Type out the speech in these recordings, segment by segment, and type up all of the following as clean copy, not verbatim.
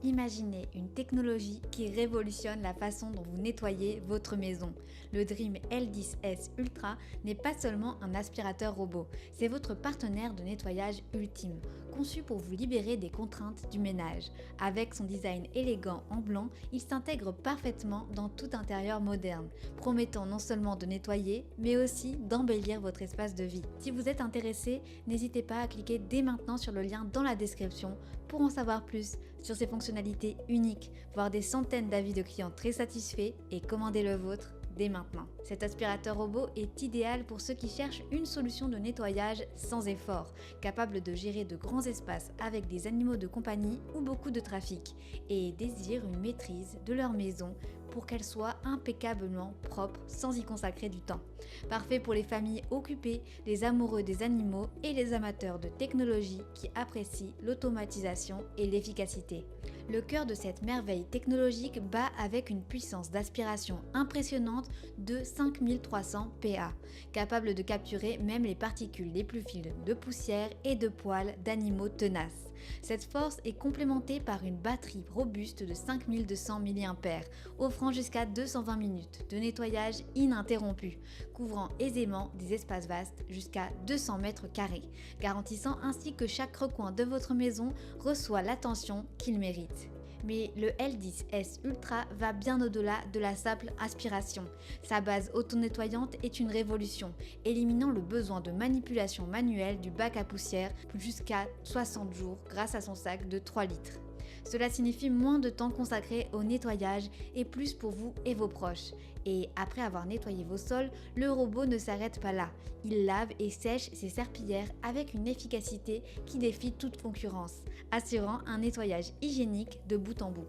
Imaginez une technologie qui révolutionne la façon dont vous nettoyez votre maison. Le Dream L10S Ultra n'est pas seulement un aspirateur robot, c'est votre partenaire de nettoyage ultime, conçu pour vous libérer des contraintes du ménage. Avec son design élégant en blanc, il s'intègre parfaitement dans tout intérieur moderne, promettant non seulement de nettoyer, mais aussi d'embellir votre espace de vie. Si vous êtes intéressé, n'hésitez pas à cliquer dès maintenant sur le lien dans la description pour en savoir plus sur ses fonctionnalités uniques, voir des centaines d'avis de clients très satisfaits et commander le vôtre dès maintenant. Cet aspirateur robot est idéal pour ceux qui cherchent une solution de nettoyage sans effort, capable de gérer de grands espaces avec des animaux de compagnie ou beaucoup de trafic, et désirent une maîtrise de leur maison pour qu'elle soit impeccablement propre sans y consacrer du temps. Parfait pour les familles occupées, les amoureux des animaux et les amateurs de technologie qui apprécient l'automatisation et l'efficacité. Le cœur de cette merveille technologique bat avec une puissance d'aspiration impressionnante de 5300 PA, capable de capturer même les particules les plus fines de poussière et de poils d'animaux tenaces. Cette force est complémentée par une batterie robuste de 5200 mAh, offrant jusqu'à 220 minutes de nettoyage ininterrompu, couvrant aisément des espaces vastes jusqu'à 200 mètres carrés, garantissant ainsi que chaque recoin de votre maison reçoit l'attention qu'il mérite. Mais le L10S Ultra va bien au-delà de la simple aspiration. Sa base auto-nettoyante est une révolution, éliminant le besoin de manipulation manuelle du bac à poussière jusqu'à 60 jours grâce à son sac de 3 litres. Cela signifie moins de temps consacré au nettoyage et plus pour vous et vos proches. Et après avoir nettoyé vos sols, le robot ne s'arrête pas là. Il lave et sèche ses serpillères avec une efficacité qui défie toute concurrence, assurant un nettoyage hygiénique de bout en bout.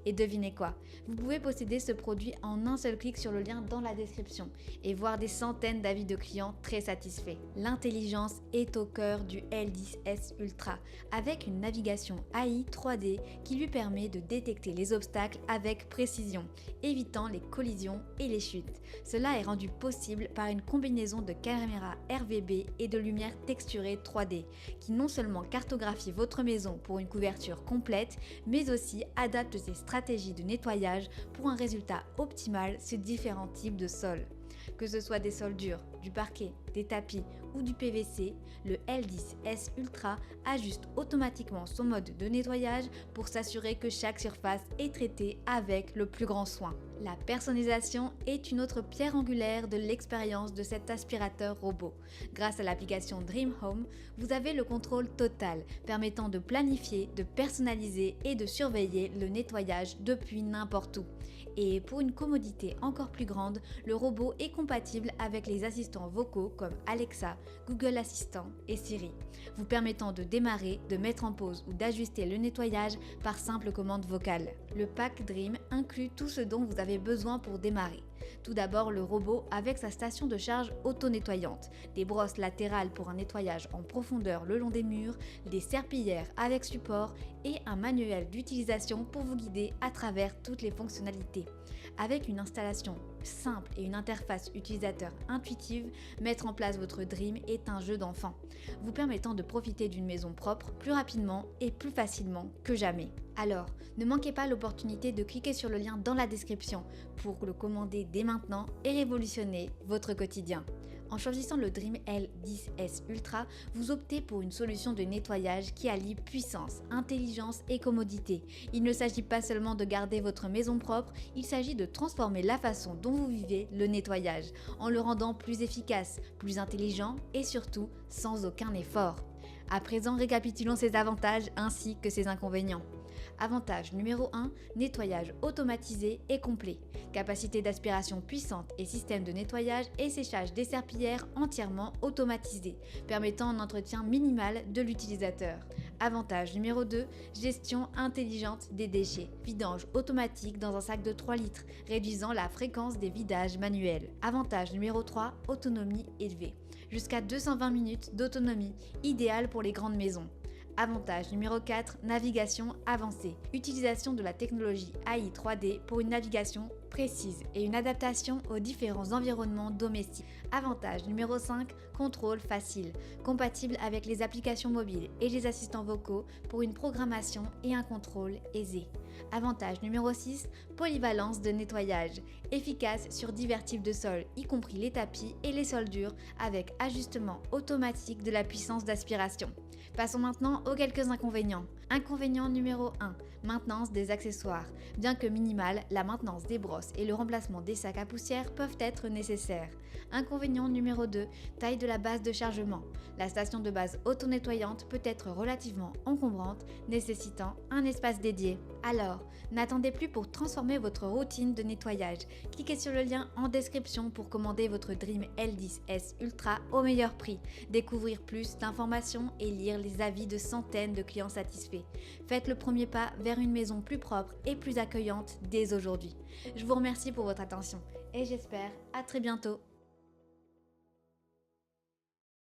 Et devinez quoi, vous pouvez posséder ce produit en un seul clic sur le lien dans la description et voir des centaines d'avis de clients très satisfaits. L'intelligence est au cœur du L10S Ultra, avec une navigation AI 3D qui lui permet de détecter les obstacles avec précision, évitant les collisions et les chutes. Cela est rendu possible par une combinaison de caméras RVB et de lumière texturée 3D, qui non seulement cartographie votre maison pour une couverture complète, mais aussi adapte ses stratégie de nettoyage pour un résultat optimal sur différents types de sols. Que ce soit des sols durs, du parquet, des tapis ou du PVC, le L10S Ultra ajuste automatiquement son mode de nettoyage pour s'assurer que chaque surface est traitée avec le plus grand soin. La personnalisation est une autre pierre angulaire de l'expérience de cet aspirateur robot. Grâce à l'application Dream Home, vous avez le contrôle total, permettant de planifier, de personnaliser et de surveiller le nettoyage depuis n'importe où. Et pour une commodité encore plus grande, le robot est compatible avec les assistants vocaux comme Alexa, Google Assistant et Siri, vous permettant de démarrer, de mettre en pause ou d'ajuster le nettoyage par simple commande vocale. Le pack Dream inclut tout ce dont vous avez besoin pour démarrer. Tout d'abord, le robot avec sa station de charge auto-nettoyante, des brosses latérales pour un nettoyage en profondeur le long des murs, des serpillères avec support et un manuel d'utilisation pour vous guider à travers toutes les fonctionnalités. Avec une installation simple et une interface utilisateur intuitive, mettre en place votre Dream est un jeu d'enfant, vous permettant de profiter d'une maison propre plus rapidement et plus facilement que jamais. Alors, ne manquez pas l'opportunité de cliquer sur le lien dans la description pour le commander dès maintenant et révolutionner votre quotidien. En choisissant le Dream L10S Ultra, vous optez pour une solution de nettoyage qui allie puissance, intelligence et commodité. Il ne s'agit pas seulement de garder votre maison propre, il s'agit de transformer la façon dont vous vivez le nettoyage, en le rendant plus efficace, plus intelligent et surtout sans aucun effort. À présent, récapitulons ses avantages ainsi que ses inconvénients. Avantage numéro 1, nettoyage automatisé et complet. Capacité d'aspiration puissante et système de nettoyage et séchage des serpillères entièrement automatisé, permettant un entretien minimal de l'utilisateur. Avantage numéro 2, gestion intelligente des déchets. Vidange automatique dans un sac de 3 litres, réduisant la fréquence des vidages manuels. Avantage numéro 3, autonomie élevée. Jusqu'à 220 minutes d'autonomie, idéal pour les grandes maisons. Avantage numéro 4, navigation avancée. Utilisation de la technologie AI 3D pour une navigation précise et une adaptation aux différents environnements domestiques. Avantage numéro 5, contrôle facile, compatible avec les applications mobiles et les assistants vocaux pour une programmation et un contrôle aisé. Avantage numéro 6, polyvalence de nettoyage, efficace sur divers types de sols, y compris les tapis et les sols durs, avec ajustement automatique de la puissance d'aspiration. Passons maintenant aux quelques inconvénients. Inconvénient numéro 1, maintenance des accessoires. Bien que minimale, la maintenance des brosses et le remplacement des sacs à poussière peuvent être nécessaires. Inconvénient numéro 2, taille de la base de chargement. La station de base auto-nettoyante peut être relativement encombrante, nécessitant un espace dédié. Alors, n'attendez plus pour transformer votre routine de nettoyage. Cliquez sur le lien en description pour commander votre Dream L10S Ultra au meilleur prix, découvrir plus d'informations et lire les avis de centaines de clients satisfaits. Faites le premier pas vers une maison plus propre et plus accueillante dès aujourd'hui. Je vous remercie pour votre attention et j'espère à très bientôt.